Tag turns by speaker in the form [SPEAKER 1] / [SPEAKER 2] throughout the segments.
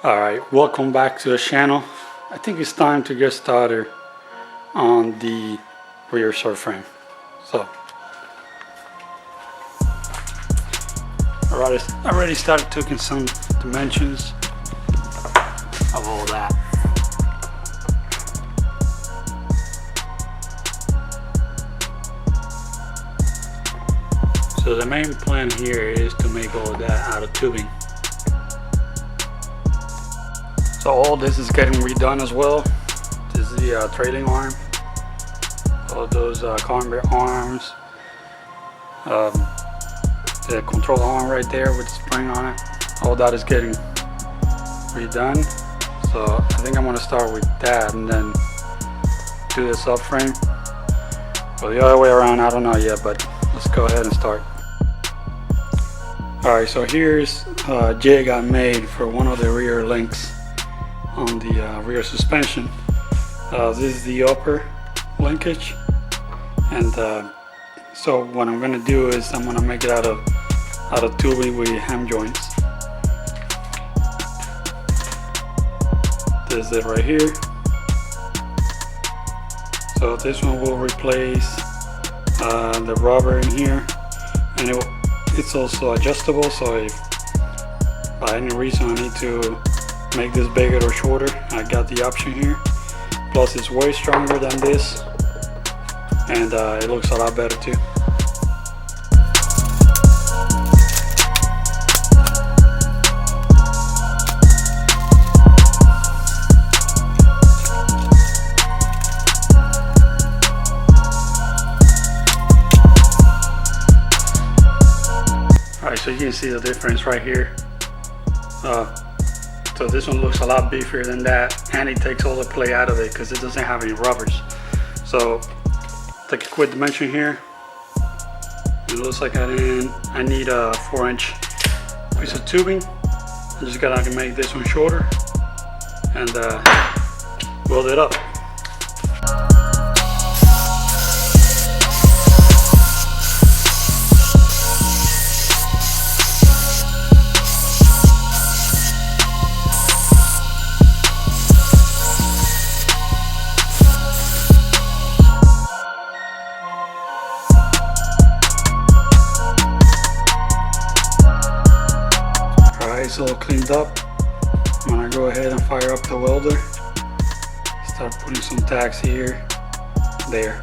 [SPEAKER 1] Alright, welcome back to the channel. I think it's time to get started on the rear subframe. So, I already started taking some dimensions of all that. So the main plan here is to make all of that out of tubing. So all this is getting redone as well. This is the trailing arm. All those conveyor arms. The control arm right there with the spring on it. All that is getting redone. So I think I'm going to start with that and then do the subframe. Or the other way around, I don't know yet, but let's go ahead and start. Alright, so here's a jig I made for one of the rear links on the rear suspension. This is the upper linkage, and so what I'm gonna do is I'm gonna make it out of tubing with Heimjoints. This is it right here. So this one will replace the rubber in here, and it's also adjustable, so if by any reason I need to make this bigger or shorter, I got the option here. Plus it's way stronger than this, and it looks a lot better too. Alright, so you can see the difference right here. So this one looks a lot beefier than that, and it takes all the play out of it because it doesn't have any rubbers. So take a quick dimension here. It looks like I need a 4-inch piece of tubing. I just gotta make this one shorter and weld it up. It's all cleaned up. I'm gonna go ahead and fire up the welder. Start putting some tacks here, there.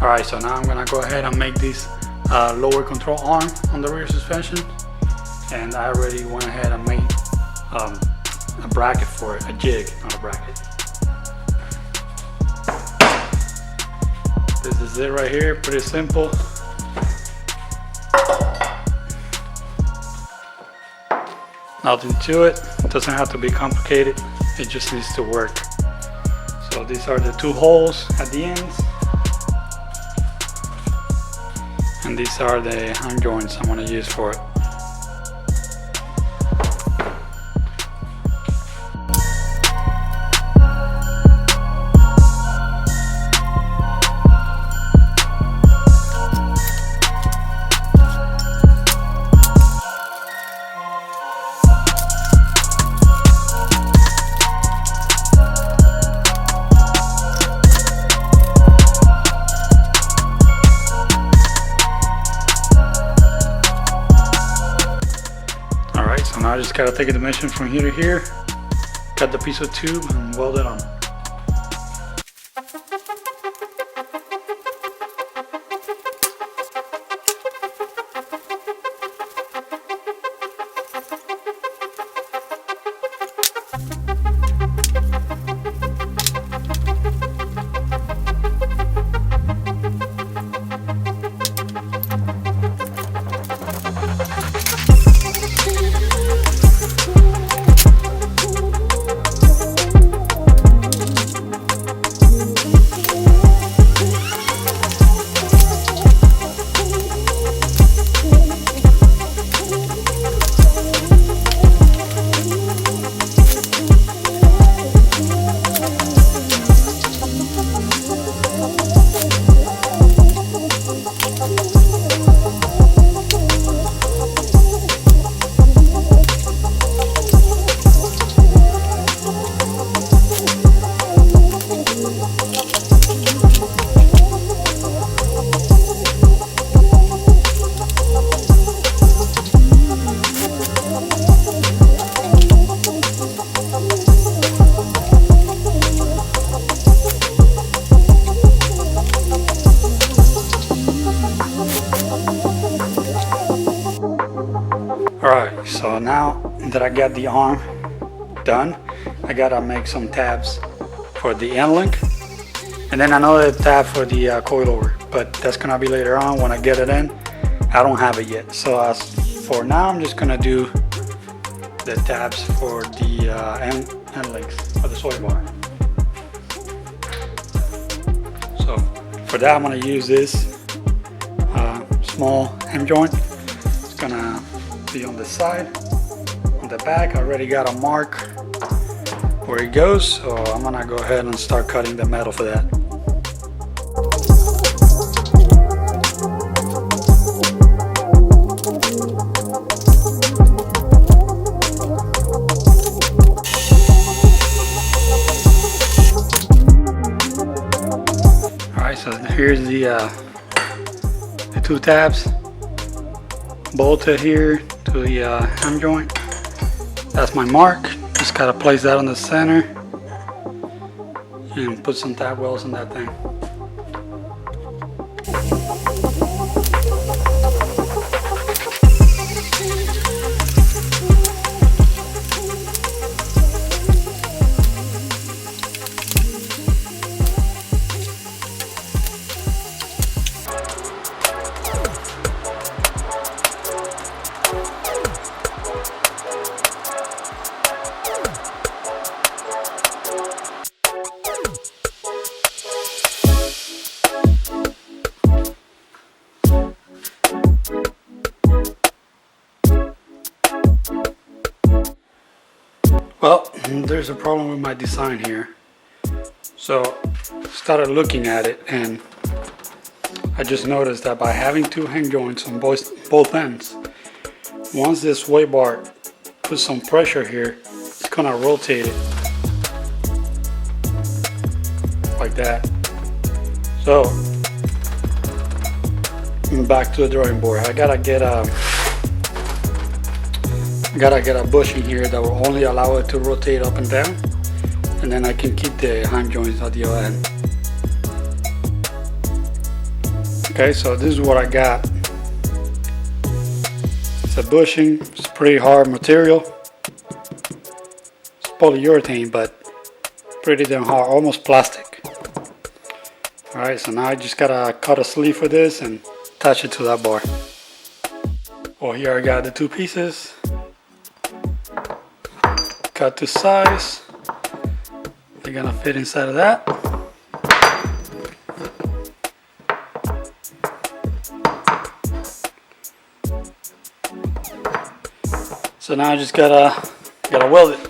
[SPEAKER 1] Alright, so now I'm gonna go ahead and make this lower control arm on the rear suspension, and I already went ahead and made a bracket for it, a jig, not a bracket. This is it right here, pretty simple. Nothing to it, doesn't have to be complicated, it just needs to work. So these are the two holes at the ends. And these are the Heimjoints I'm going to use for it. So now I just gotta take a dimension from here to here, cut the piece of tube and weld it on. Alright, so now that I got the arm done, I gotta make some tabs for the end link and then another tab for the coilover, but that's gonna be later on when I get it in. I don't have it yet, so as for now I'm just gonna do the tabs for the end links of the soy bar. So for that I'm gonna use this small hem joint. It's gonna be on the side. On the back I already got a mark where it goes, so I'm gonna go ahead and start cutting the metal for that. Alright, so here's the two tabs bolted here to the hem joint. That's my mark. Just gotta place that on the center and put some tab welds in that thing. Well, there's a problem with my design here. So started looking at it and I just noticed that by having two hem joints on both ends, once this weight bar puts some pressure here, it's gonna rotate it like that. So back to the drawing board. I gotta get a bushing here that will only allow it to rotate up and down, and then I can keep the hem joints at the other end. Okay, so this is what I got. It's a bushing. It's pretty hard material. It's polyurethane, but pretty damn hard, almost plastic. Alright, so now I just gotta cut a sleeve for this and attach it to that bar. Well, here I got the two pieces. Cut to size. They're gonna fit inside of that. So now I just gotta weld it.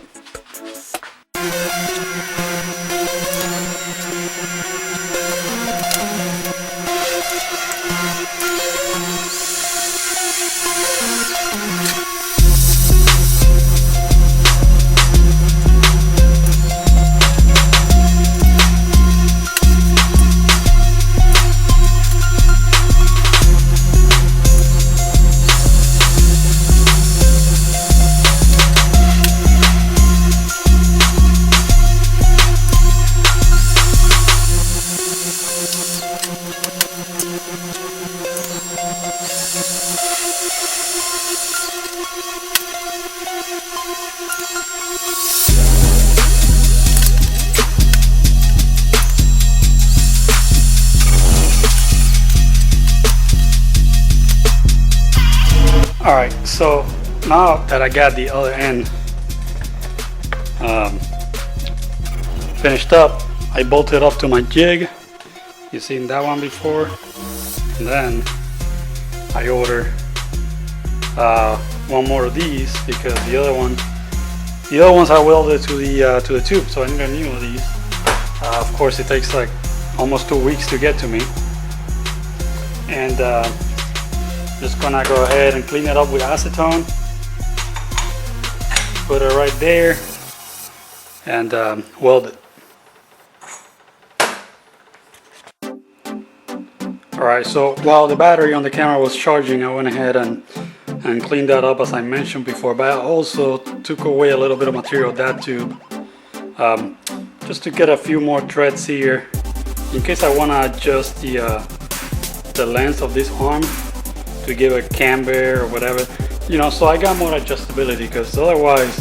[SPEAKER 1] Alright, so now that I got the other end finished up, I bolted up to my jig. You've seen that one before. And then I ordered one more of these because the other ones I welded to the tube, so I need a new one of these. Of course, it takes like almost 2 weeks to get to me. And just gonna go ahead and clean it up with acetone. Put it right there and weld it. Alright, so while the battery on the camera was charging, I went ahead and cleaned that up as I mentioned before, but I also took away a little bit of material of that tube just to get a few more threads here in case I want to adjust the length of this arm to give a camber or whatever. you know, so I got more adjustability, because otherwise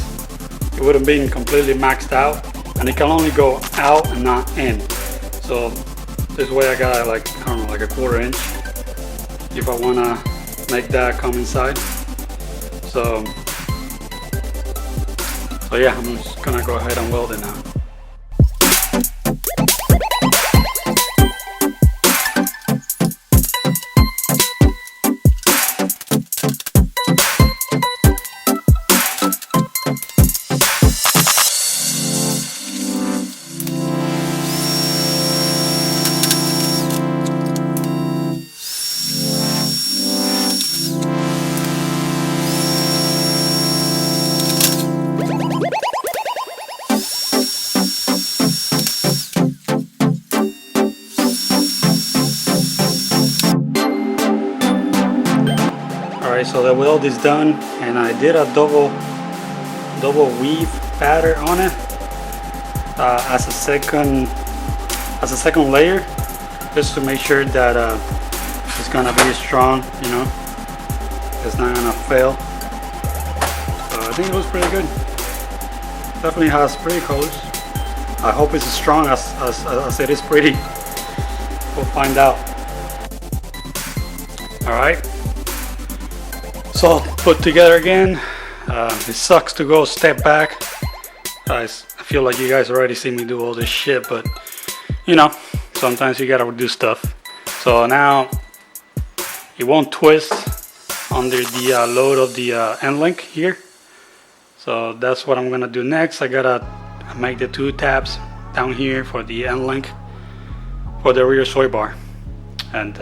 [SPEAKER 1] it would have been completely maxed out, and it can only go out and not in. So this way I got like, I don't know, like a 1/4 inch if I want to make that come inside. So yeah, I'm just gonna go ahead and weld it now. Alright, so the weld is done, and I did a double weave pattern on it as a second layer, just to make sure that it's gonna be strong, you know, it's not gonna fail. So I think it was pretty good. Definitely has pretty colors. I hope it's as strong as it is pretty. We'll find out. Alright, so put together again. It sucks to go a step back. I feel like you guys already see me do all this shit, but you know, sometimes you gotta do stuff. So now it won't twist under the load of the end link here. So that's what I'm gonna do next. I gotta make the 2 tabs down here for the end link for the rear sway bar, and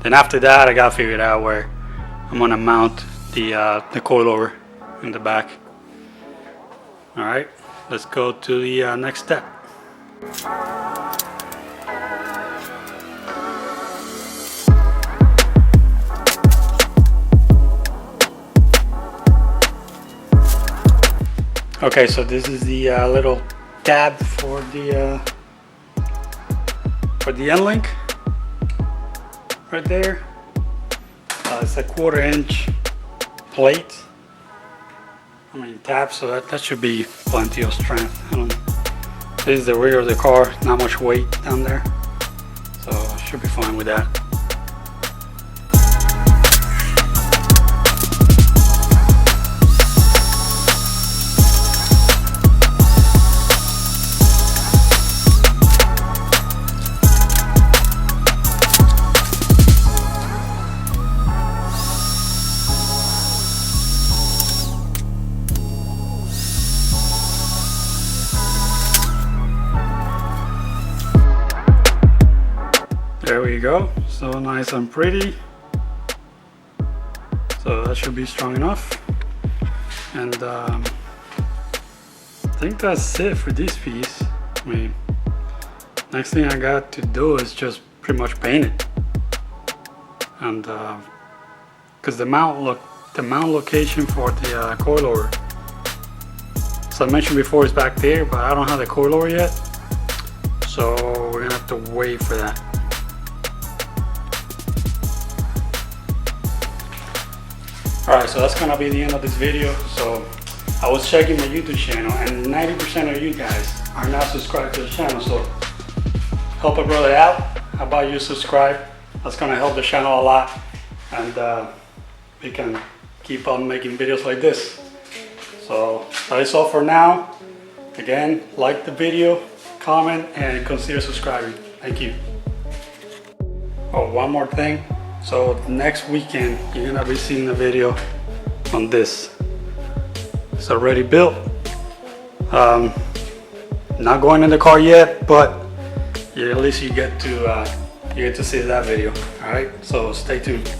[SPEAKER 1] then after that I gotta figure it out where I'm gonna mount the coilover in the back. Alright, let's go to the next step. Okay, so this is the little tab for the end link right there. It's a 1/4 inch plate, tab, so that should be plenty of strength. This is the rear of the car, not much weight down there, so should be fine with that. There we go, so nice and pretty. So that should be strong enough. And I think that's it for this piece. I mean, next thing I got to do is just pretty much paint it. And because the mount location for the coilover, so I mentioned before, is back there, but I don't have the coilover yet. So we're gonna have to wait for that. Alright, so that's gonna be the end of this video. So I was checking my YouTube channel, and 90% of you guys are not subscribed to the channel. So help a brother out. How about you subscribe? That's gonna help the channel a lot, and we can keep on making videos like this. So that is all for now. Again, like the video, comment, and consider subscribing. Thank you. Oh, one more thing. So next weekend, you're gonna be seeing a video on this. It's already built. Not going in the car yet, but at least you get to see that video. All right, so stay tuned.